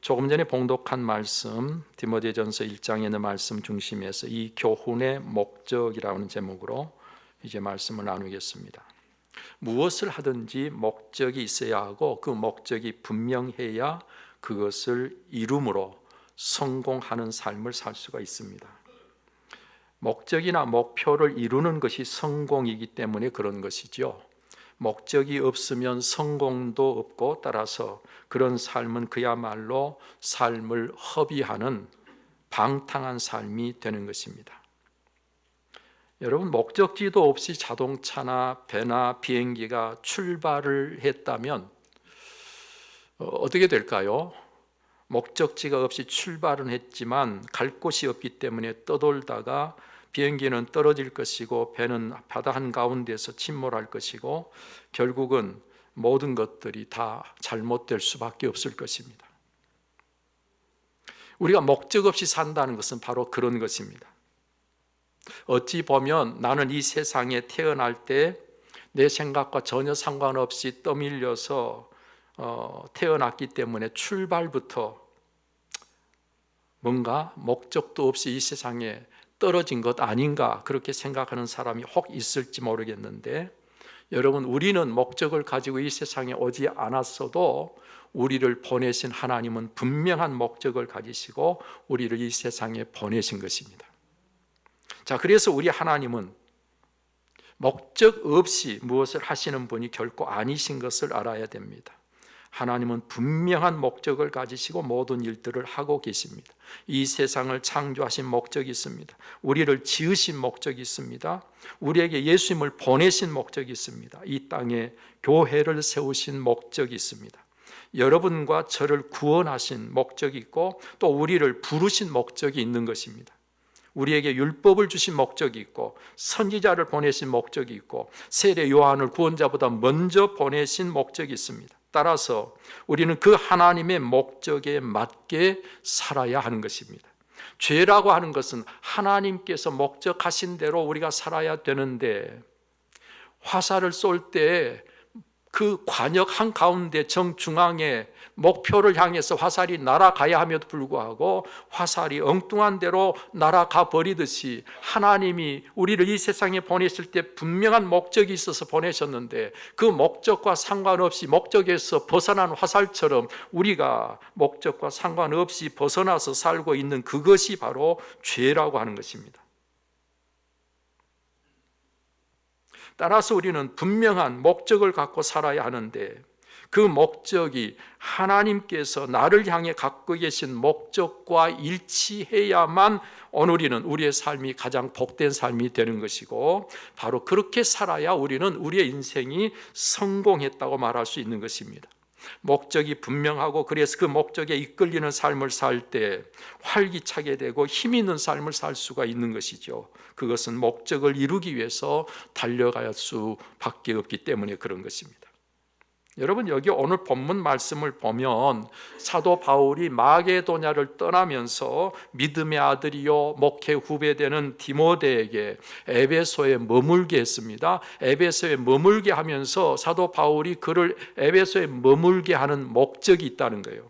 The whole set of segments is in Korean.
조금 전에 봉독한 말씀, 디모데전서 1장에 있는 말씀 중심에서 이 교훈의 목적이라는 제목으로 이제 말씀을 나누겠습니다. 무엇을 하든지 목적이 있어야 하고 그 목적이 분명해야 그것을 이룸으로 성공하는 삶을 살 수가 있습니다. 목적이나 목표를 이루는 것이 성공이기 때문에 그런 것이죠. 목적이 없으면 성공도 없고, 따라서 그런 삶은 그야말로 삶을 허비하는 방탕한 삶이 되는 것입니다. 여러분, 목적지도 없이 자동차나 배나 비행기가 출발을 했다면 어떻게 될까요? 목적지가 없이 출발은 했지만 갈 곳이 없기 때문에 떠돌다가 비행기는 떨어질 것이고 배는 바다 한가운데서 침몰할 것이고 결국은 모든 것들이 다 잘못될 수밖에 없을 것입니다. 우리가 목적 없이 산다는 것은 바로 그런 것입니다. 어찌 보면 나는 이 세상에 태어날 때 내 생각과 전혀 상관없이 떠밀려서 태어났기 때문에 출발부터 뭔가 목적도 없이 이 세상에 떨어진 것 아닌가, 그렇게 생각하는 사람이 혹 있을지 모르겠는데, 여러분, 우리는 목적을 가지고 이 세상에 오지 않았어도 우리를 보내신 하나님은 분명한 목적을 가지시고 우리를 이 세상에 보내신 것입니다. 자, 그래서 우리 하나님은 목적 없이 무엇을 하시는 분이 결코 아니신 것을 알아야 됩니다. 하나님은 분명한 목적을 가지시고 모든 일들을 하고 계십니다. 이 세상을 창조하신 목적이 있습니다. 우리를 지으신 목적이 있습니다. 우리에게 예수님을 보내신 목적이 있습니다. 이 땅에 교회를 세우신 목적이 있습니다. 여러분과 저를 구원하신 목적이 있고 또 우리를 부르신 목적이 있는 것입니다. 우리에게 율법을 주신 목적이 있고 선지자를 보내신 목적이 있고 세례 요한을 구원자보다 먼저 보내신 목적이 있습니다. 따라서 우리는 그 하나님의 목적에 맞게 살아야 하는 것입니다. 죄라고 하는 것은 하나님께서 목적하신 대로 우리가 살아야 되는데, 화살을 쏠 때 그 관역 한가운데 정중앙에 목표를 향해서 화살이 날아가야 함에도 불구하고 화살이 엉뚱한 대로 날아가 버리듯이 하나님이 우리를 이 세상에 보내실 때 분명한 목적이 있어서 보내셨는데 그 목적과 상관없이 목적에서 벗어난 화살처럼 우리가 목적과 상관없이 벗어나서 살고 있는 그것이 바로 죄라고 하는 것입니다. 따라서 우리는 분명한 목적을 갖고 살아야 하는데, 그 목적이 하나님께서 나를 향해 갖고 계신 목적과 일치해야만 오늘이는 우리의 삶이 가장 복된 삶이 되는 것이고, 바로 그렇게 살아야 우리는 우리의 인생이 성공했다고 말할 수 있는 것입니다. 목적이 분명하고 그래서 그 목적에 이끌리는 삶을 살 때 활기차게 되고 힘 있는 삶을 살 수가 있는 것이죠. 그것은 목적을 이루기 위해서 달려갈 수밖에 없기 때문에 그런 것입니다. 여러분, 여기 오늘 본문 말씀을 보면 사도 바울이 마게도냐를 떠나면서 믿음의 아들이요 목회 후배되는 디모데에게 에베소에 머물게 했습니다. 에베소에 머물게 하면서 사도 바울이 그를 에베소에 머물게 하는 목적이 있다는 거예요.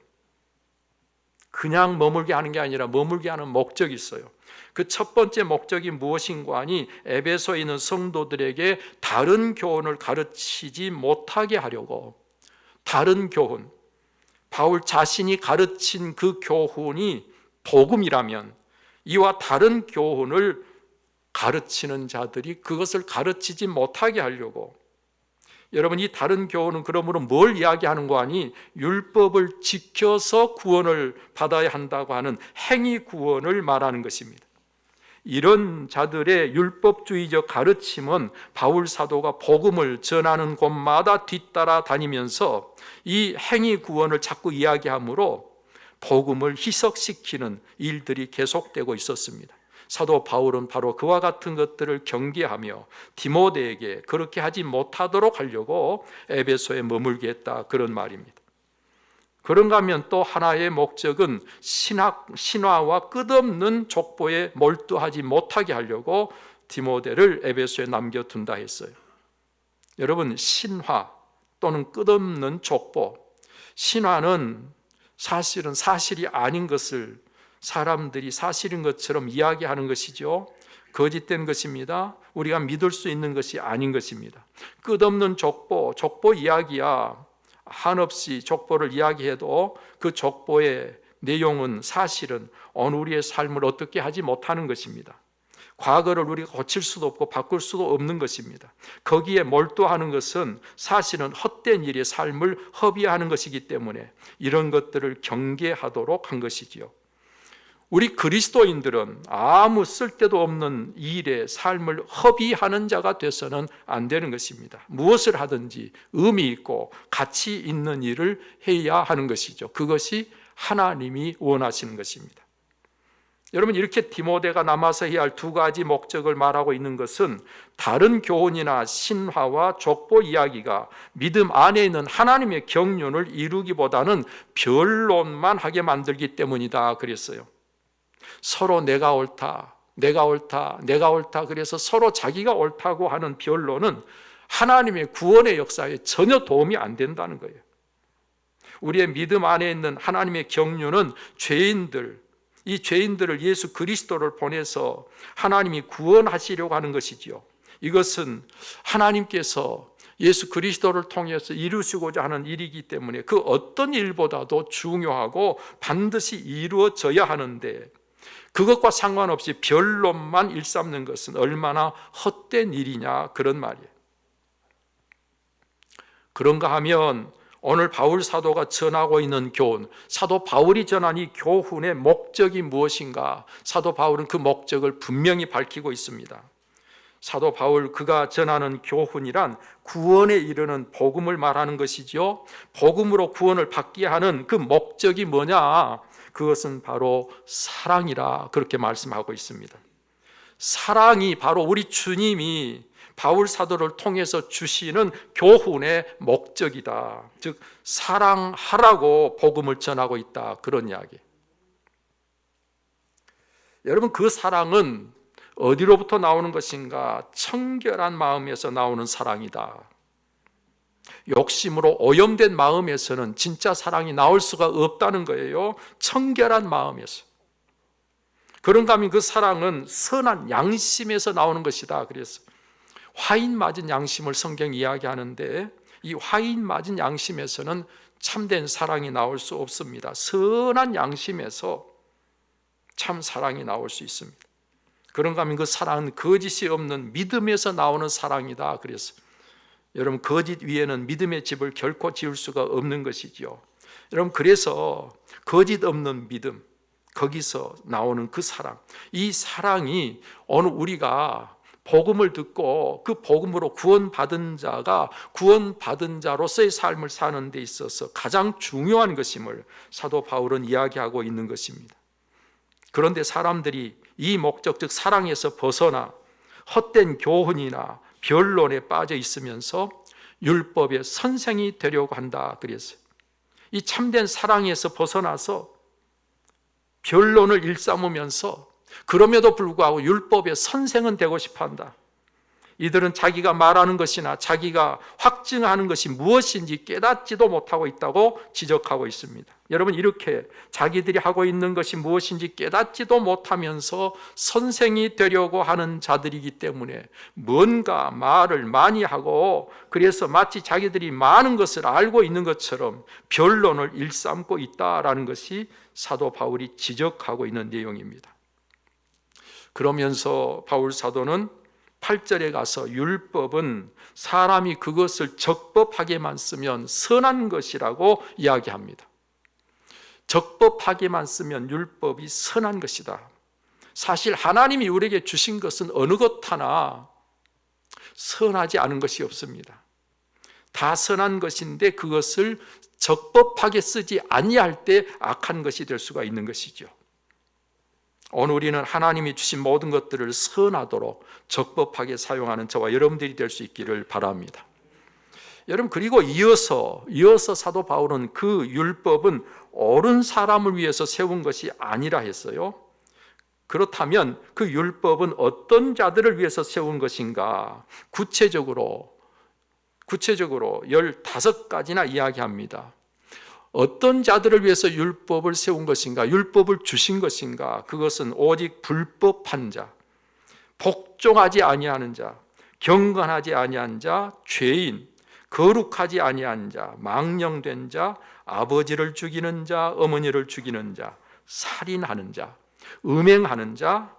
그냥 머물게 하는 게 아니라 머물게 하는 목적이 있어요. 그 첫 번째 목적이 무엇인가 하니 에베소에 있는 성도들에게 다른 교훈을 가르치지 못하게 하려고, 다른 교훈, 바울 자신이 가르친 그 교훈이 복음이라면 이와 다른 교훈을 가르치는 자들이 그것을 가르치지 못하게 하려고. 여러분, 이 다른 교훈은 그러므로 뭘 이야기하는 거 아니? 율법을 지켜서 구원을 받아야 한다고 하는 행위 구원을 말하는 것입니다. 이런 자들의 율법주의적 가르침은 바울 사도가 복음을 전하는 곳마다 뒤따라 다니면서 이 행위 구원을 자꾸 이야기하므로 복음을 희석시키는 일들이 계속되고 있었습니다. 사도 바울은 바로 그와 같은 것들을 경계하며 디모데에게 그렇게 하지 못하도록 하려고 에베소에 머물게 했다, 그런 말입니다. 그런가 하면 또 하나의 목적은 신화와 끝없는 족보에 몰두하지 못하게 하려고 디모데를 에베소에 남겨둔다 했어요. 여러분, 신화 또는 끝없는 족보, 신화는 사실은 사실이 아닌 것을 사람들이 사실인 것처럼 이야기하는 것이죠. 거짓된 것입니다. 우리가 믿을 수 있는 것이 아닌 것입니다. 끝없는 족보 이야기야. 한없이 족보를 이야기해도 그 족보의 내용은 사실은 어느 우리의 삶을 어떻게 하지 못하는 것입니다. 과거를 우리가 고칠 수도 없고 바꿀 수도 없는 것입니다. 거기에 몰두하는 것은 사실은 헛된 일의 삶을 허비하는 것이기 때문에 이런 것들을 경계하도록 한 것이지요. 우리 그리스도인들은 아무 쓸데도 없는 일에 삶을 허비하는 자가 돼서는 안 되는 것입니다. 무엇을 하든지 의미 있고 가치 있는 일을 해야 하는 것이죠. 그것이 하나님이 원하시는 것입니다. 여러분, 이렇게 디모데가 남아서 해야 할 두 가지 목적을 말하고 있는 것은 다른 교훈이나 신화와 족보 이야기가 믿음 안에 있는 하나님의 경륜을 이루기보다는 변론만 하게 만들기 때문이다 그랬어요. 서로 내가 옳다 그래서 서로 자기가 옳다고 하는 변론은 하나님의 구원의 역사에 전혀 도움이 안 된다는 거예요. 우리의 믿음 안에 있는 하나님의 경륜은 이 죄인들을 예수 그리스도를 보내서 하나님이 구원하시려고 하는 것이지요. 이것은 하나님께서 예수 그리스도를 통해서 이루시고자 하는 일이기 때문에 그 어떤 일보다도 중요하고 반드시 이루어져야 하는데, 그것과 상관없이 변론만 일삼는 것은 얼마나 헛된 일이냐, 그런 말이에요. 그런가 하면 오늘 바울 사도가 전하고 있는 교훈, 사도 바울이 전한 이 교훈의 목적이 무엇인가? 사도 바울은 그 목적을 분명히 밝히고 있습니다. 사도 바울, 그가 전하는 교훈이란 구원에 이르는 복음을 말하는 것이죠. 복음으로 구원을 받게 하는 그 목적이 뭐냐? 그것은 바로 사랑이라 그렇게 말씀하고 있습니다. 사랑이 바로 우리 주님이 바울 사도를 통해서 주시는 교훈의 목적이다. 즉 사랑하라고 복음을 전하고 있다, 그런 이야기. 여러분, 그 사랑은 어디로부터 나오는 것인가? 청결한 마음에서 나오는 사랑이다. 욕심으로 오염된 마음에서는 진짜 사랑이 나올 수가 없다는 거예요. 청결한 마음에서. 그런가 하면 그 사랑은 선한 양심에서 나오는 것이다. 그래서 화인 맞은 양심을 성경이 이야기하는데, 이 화인 맞은 양심에서는 참된 사랑이 나올 수 없습니다. 선한 양심에서 참 사랑이 나올 수 있습니다. 그런가 하면 그 사랑은 거짓이 없는 믿음에서 나오는 사랑이다. 그래서 여러분, 거짓 위에는 믿음의 집을 결코 지을 수가 없는 것이지요. 여러분, 그래서 거짓 없는 믿음, 거기서 나오는 그 사랑, 이 사랑이 오늘 우리가 복음을 듣고 그 복음으로 구원받은 자가 구원받은 자로서의 삶을 사는 데 있어서 가장 중요한 것임을 사도 바울은 이야기하고 있는 것입니다. 그런데 사람들이 이 목적, 즉 사랑에서 벗어나 헛된 교훈이나 변론에 빠져 있으면서 율법의 선생이 되려고 한다 그랬어요. 이 참된 사랑에서 벗어나서 변론을 일삼으면서 그럼에도 불구하고 율법의 선생은 되고 싶어 한다. 이들은 자기가 말하는 것이나 자기가 확증하는 것이 무엇인지 깨닫지도 못하고 있다고 지적하고 있습니다. 여러분, 이렇게 자기들이 하고 있는 것이 무엇인지 깨닫지도 못하면서 선생이 되려고 하는 자들이기 때문에 뭔가 말을 많이 하고, 그래서 마치 자기들이 많은 것을 알고 있는 것처럼 변론을 일삼고 있다라는 것이 사도 바울이 지적하고 있는 내용입니다. 그러면서 바울 사도는 8절에 가서 율법은 사람이 그것을 적법하게만 쓰면 선한 것이라고 이야기합니다. 적법하게만 쓰면 율법이 선한 것이다. 사실 하나님이 우리에게 주신 것은 어느 것 하나 선하지 않은 것이 없습니다. 다 선한 것인데 그것을 적법하게 쓰지 아니할 때 악한 것이 될 수가 있는 것이죠. 오늘 우리는 하나님이 주신 모든 것들을 선하도록 적법하게 사용하는 저와 여러분들이 될 수 있기를 바랍니다. 여러분, 그리고 이어서 사도 바울은 그 율법은 옳은 사람을 위해서 세운 것이 아니라 했어요. 그렇다면 그 율법은 어떤 자들을 위해서 세운 것인가? 구체적으로 15가지나 이야기합니다. 어떤 자들을 위해서 율법을 세운 것인가? 율법을 주신 것인가? 그것은 오직 불법한 자, 복종하지 아니하는 자, 경건하지 아니한 자, 죄인, 거룩하지 아니한 자, 망령된 자, 아버지를 죽이는 자, 어머니를 죽이는 자, 살인하는 자, 음행하는 자,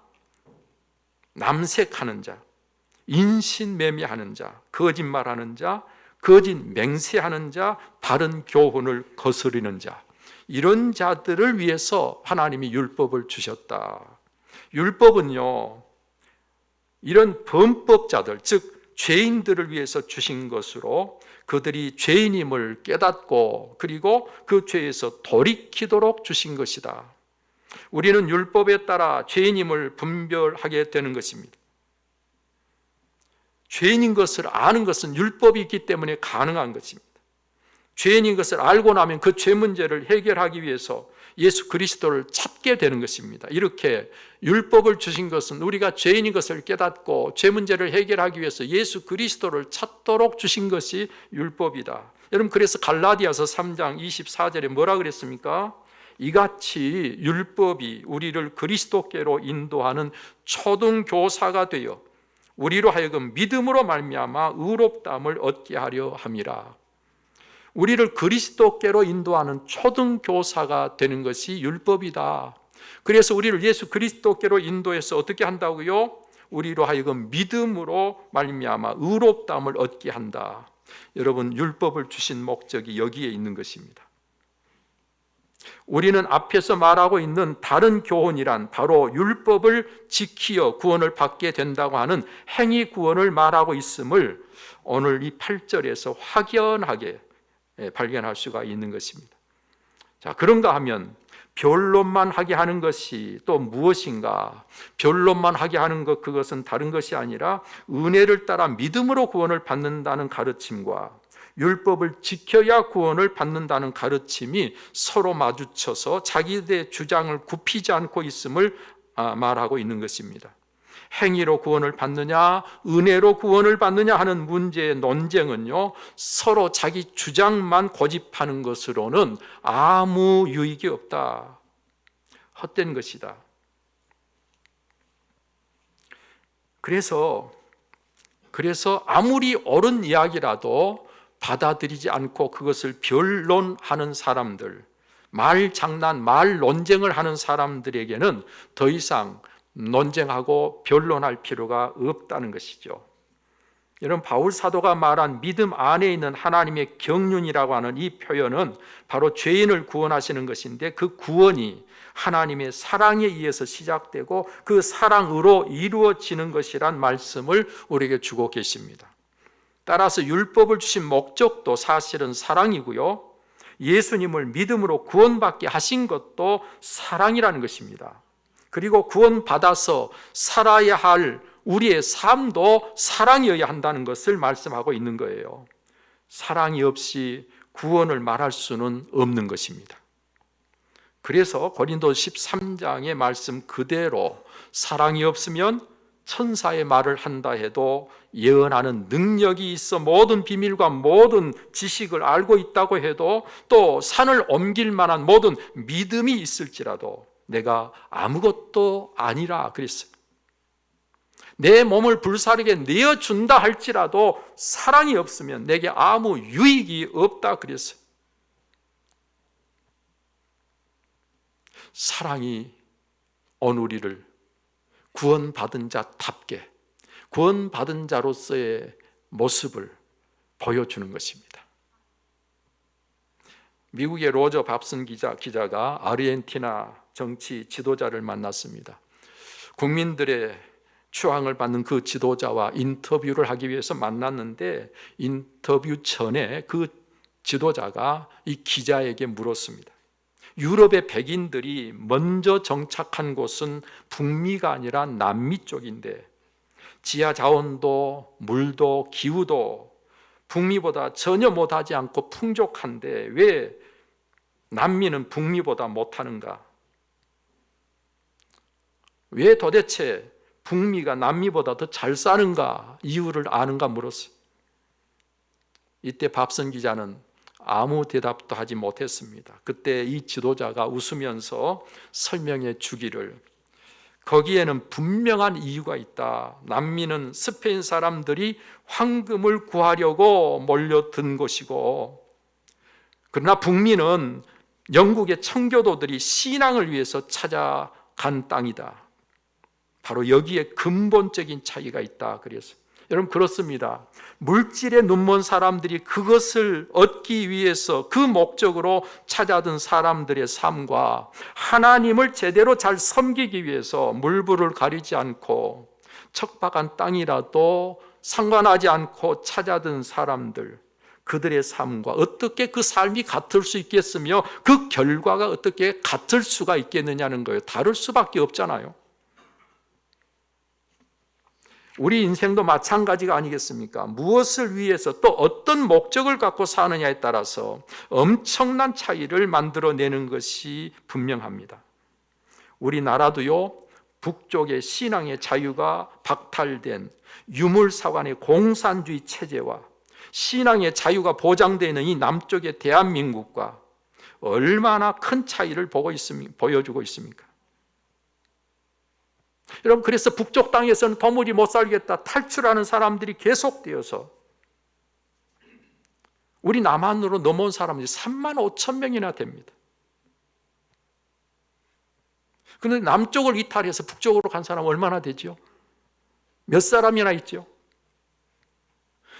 남색하는 자, 인신매매하는 자, 거짓말하는 자, 거짓 맹세하는 자, 바른 교훈을 거스르는 자, 이런 자들을 위해서 하나님이 율법을 주셨다. 율법은요, 이런 범법자들, 즉 죄인들을 위해서 주신 것으로 그들이 죄인임을 깨닫고 그리고 그 죄에서 돌이키도록 주신 것이다. 우리는 율법에 따라 죄인임을 분별하게 되는 것입니다. 죄인인 것을 아는 것은 율법이 있기 때문에 가능한 것입니다. 죄인인 것을 알고 나면 그 죄 문제를 해결하기 위해서 예수 그리스도를 찾게 되는 것입니다. 이렇게 율법을 주신 것은 우리가 죄인인 것을 깨닫고 죄 문제를 해결하기 위해서 예수 그리스도를 찾도록 주신 것이 율법이다. 여러분, 그래서 갈라디아서 3장 24절에 뭐라 그랬습니까? 이같이 율법이 우리를 그리스도께로 인도하는 초등교사가 되어 우리로 하여금 믿음으로 말미암아 의롭다함을 얻게 하려 함이라. 우리를 그리스도께로 인도하는 초등교사가 되는 것이 율법이다. 그래서 우리를 예수 그리스도께로 인도해서 어떻게 한다고요? 우리로 하여금 믿음으로 말미암아 의롭다함을 얻게 한다. 여러분, 율법을 주신 목적이 여기에 있는 것입니다. 우리는 앞에서 말하고 있는 다른 교훈이란 바로 율법을 지키어 구원을 받게 된다고 하는 행위 구원을 말하고 있음을 오늘 이 8절에서 확연하게 발견할 수가 있는 것입니다. 자, 그런가 하면 변론만 하게 하는 것이 또 무엇인가? 변론만 하게 하는 것, 그것은 다른 것이 아니라 은혜를 따라 믿음으로 구원을 받는다는 가르침과 율법을 지켜야 구원을 받는다는 가르침이 서로 마주쳐서 자기들의 주장을 굽히지 않고 있음을 말하고 있는 것입니다. 행위로 구원을 받느냐, 은혜로 구원을 받느냐 하는 문제의 논쟁은요, 서로 자기 주장만 고집하는 것으로는 아무 유익이 없다. 헛된 것이다. 그래서 아무리 옳은 이야기라도 받아들이지 않고 그것을 변론하는 사람들, 말 장난, 말 논쟁을 하는 사람들에게는 더 이상 논쟁하고 변론할 필요가 없다는 것이죠. 여러분, 바울 사도가 말한 믿음 안에 있는 하나님의 경륜이라고 하는 이 표현은 바로 죄인을 구원하시는 것인데, 그 구원이 하나님의 사랑에 의해서 시작되고 그 사랑으로 이루어지는 것이란 말씀을 우리에게 주고 계십니다. 따라서 율법을 주신 목적도 사실은 사랑이고요, 예수님을 믿음으로 구원받게 하신 것도 사랑이라는 것입니다. 그리고 구원받아서 살아야 할 우리의 삶도 사랑이어야 한다는 것을 말씀하고 있는 거예요. 사랑이 없이 구원을 말할 수는 없는 것입니다. 그래서 고린도 13장의 말씀 그대로 사랑이 없으면 천사의 말을 한다 해도, 예언하는 능력이 있어 모든 비밀과 모든 지식을 알고 있다고 해도, 또 산을 옮길 만한 모든 믿음이 있을지라도 내가 아무것도 아니라 그랬어요. 내 몸을 불사르게 내어준다 할지라도 사랑이 없으면 내게 아무 유익이 없다 그랬어요. 사랑이 오늘 우리를 구원받은 자답게, 구원받은 자로서의 모습을 보여주는 것입니다. 미국의 로저 밥슨 기자가 아르헨티나 정치 지도자를 만났습니다. 국민들의 추앙을 받는 그 지도자와 인터뷰를 하기 위해서 만났는데, 인터뷰 전에 그 지도자가 이 기자에게 물었습니다. 유럽의 백인들이 먼저 정착한 곳은 북미가 아니라 남미 쪽인데, 지하 자원도 물도 기후도 북미보다 전혀 못하지 않고 풍족한데 왜 남미는 북미보다 못하는가? 왜 도대체 북미가 남미보다 더 잘 사는가? 이유를 아는가 물었어요. 이때 밥선 기자는 아무 대답도 하지 못했습니다. 그때 이 지도자가 웃으면서 설명해 주기를, 거기에는 분명한 이유가 있다. 남미는 스페인 사람들이 황금을 구하려고 몰려든 곳이고, 그러나 북미는 영국의 청교도들이 신앙을 위해서 찾아간 땅이다. 바로 여기에 근본적인 차이가 있다. 그래서 여러분, 그렇습니다. 물질에 눈먼 사람들이 그것을 얻기 위해서 그 목적으로 찾아든 사람들의 삶과 하나님을 제대로 잘 섬기기 위해서 물불을 가리지 않고 척박한 땅이라도 상관하지 않고 찾아든 사람들, 그들의 삶과 어떻게 그 삶이 같을 수 있겠으며 그 결과가 어떻게 같을 수가 있겠느냐는 거예요. 다를 수밖에 없잖아요. 우리 인생도 마찬가지가 아니겠습니까? 무엇을 위해서 또 어떤 목적을 갖고 사느냐에 따라서 엄청난 차이를 만들어내는 것이 분명합니다. 우리나라도요, 북쪽의 신앙의 자유가 박탈된 유물사관의 공산주의 체제와 신앙의 자유가 보장되어 있는 이 남쪽의 대한민국과 얼마나 큰 차이를 보여주고 있습니까? 여러분, 그래서 북쪽 땅에서는 도무지 못 살겠다 탈출하는 사람들이 계속되어서 우리 남한으로 넘어온 사람들이 3만 5천 명이나 됩니다. 그런데 남쪽을 이탈해서 북쪽으로 간 사람 얼마나 되죠? 몇 사람이나 있죠?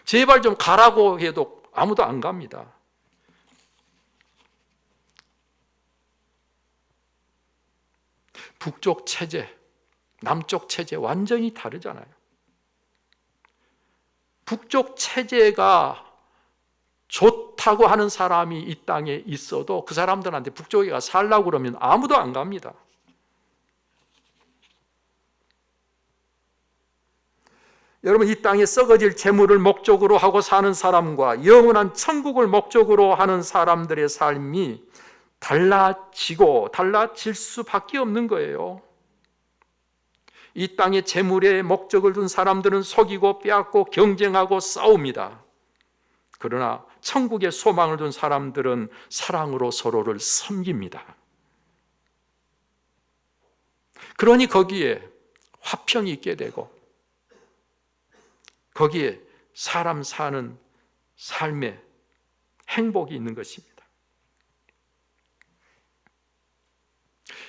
제발 좀 가라고 해도 아무도 안 갑니다. 북쪽 체제, 남쪽 체제 완전히 다르잖아요. 북쪽 체제가 좋다고 하는 사람이 이 땅에 있어도 그 사람들한테 북쪽에 가 살라고 그러면 아무도 안 갑니다. 여러분, 이 땅에 썩어질 재물을 목적으로 하고 사는 사람과 영원한 천국을 목적으로 하는 사람들의 삶이 달라질 수밖에 없는 거예요. 이 땅의 재물에 목적을 둔 사람들은 속이고 빼앗고 경쟁하고 싸웁니다. 그러나 천국에 소망을 둔 사람들은 사랑으로 서로를 섬깁니다. 그러니 거기에 화평이 있게 되고 거기에 사람 사는 삶에 행복이 있는 것입니다.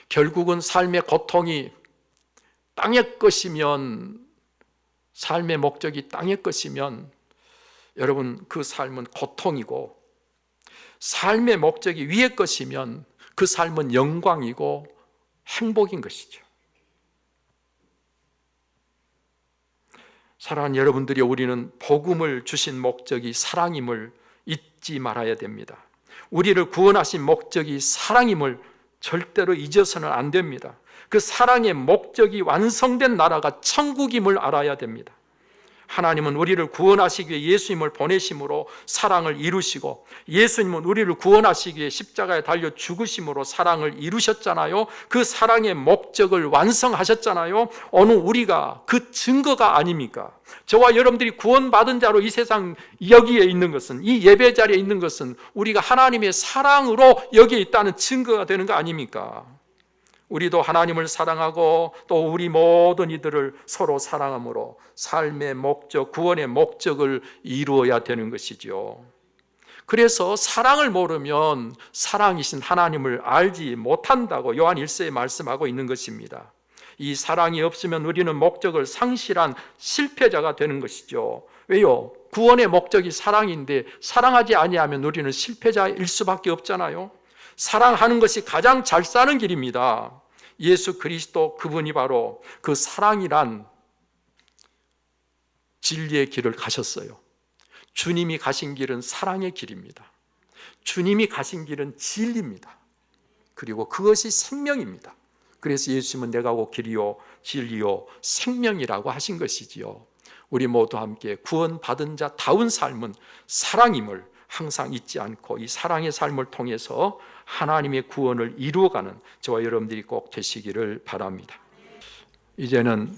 결국은 삶의 고통이 땅의 것이면, 삶의 목적이 땅의 것이면 여러분, 그 삶은 고통이고, 삶의 목적이 위의 것이면 그 삶은 영광이고 행복인 것이죠. 사랑하는 여러분들이, 우리는 복음을 주신 목적이 사랑임을 잊지 말아야 됩니다. 우리를 구원하신 목적이 사랑임을 절대로 잊어서는 안 됩니다. 그 사랑의 목적이 완성된 나라가 천국임을 알아야 됩니다. 하나님은 우리를 구원하시기 위해 예수님을 보내심으로 사랑을 이루시고, 예수님은 우리를 구원하시기 위해 십자가에 달려 죽으심으로 사랑을 이루셨잖아요. 그 사랑의 목적을 완성하셨잖아요. 오늘 우리가 그 증거가 아닙니까? 저와 여러분들이 구원받은 자로 이 세상 여기에 있는 것은, 이 예배 자리에 있는 것은 우리가 하나님의 사랑으로 여기에 있다는 증거가 되는 거 아닙니까? 우리도 하나님을 사랑하고 또 우리 모든 이들을 서로 사랑함으로 삶의 목적, 구원의 목적을 이루어야 되는 것이죠. 그래서 사랑을 모르면 사랑이신 하나님을 알지 못한다고 요한 1서에 말씀하고 있는 것입니다. 이 사랑이 없으면 우리는 목적을 상실한 실패자가 되는 것이죠. 왜요? 구원의 목적이 사랑인데 사랑하지 아니하면 우리는 실패자일 수밖에 없잖아요. 사랑하는 것이 가장 잘 사는 길입니다. 예수 그리스도, 그분이 바로 그 사랑이란 진리의 길을 가셨어요. 주님이 가신 길은 사랑의 길입니다. 주님이 가신 길은 진리입니다. 그리고 그것이 생명입니다. 그래서 예수님은 내가 곧 길이요 진리요 생명이라고 하신 것이지요. 우리 모두 함께 구원받은 자다운 삶은 사랑임을 항상 잊지 않고 이 사랑의 삶을 통해서 하나님의 구원을 이루어가는 저와 여러분들이 꼭 되시기를 바랍니다. 이제는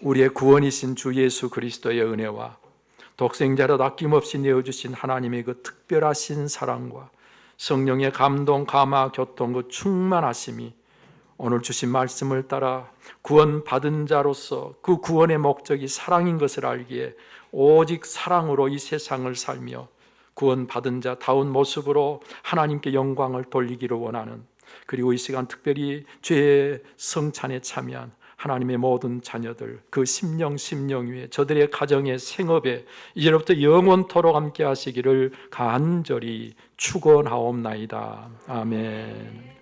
우리의 구원이신 주 예수 그리스도의 은혜와 독생자로 아낌없이 내어주신 하나님의 그 특별하신 사랑과 성령의 감동, 감화, 교통, 그 충만하심이 오늘 주신 말씀을 따라 구원받은 자로서 그 구원의 목적이 사랑인 것을 알기에 오직 사랑으로 이 세상을 살며 구원받은 자다운 모습으로 하나님께 영광을 돌리기를 원하는, 그리고 이 시간 특별히 죄의 성찬에 참여한 하나님의 모든 자녀들, 그 심령 위에 저들의 가정의 생업에 이제부터 영원토록 함께 하시기를 간절히 축원하옵나이다. 아멘.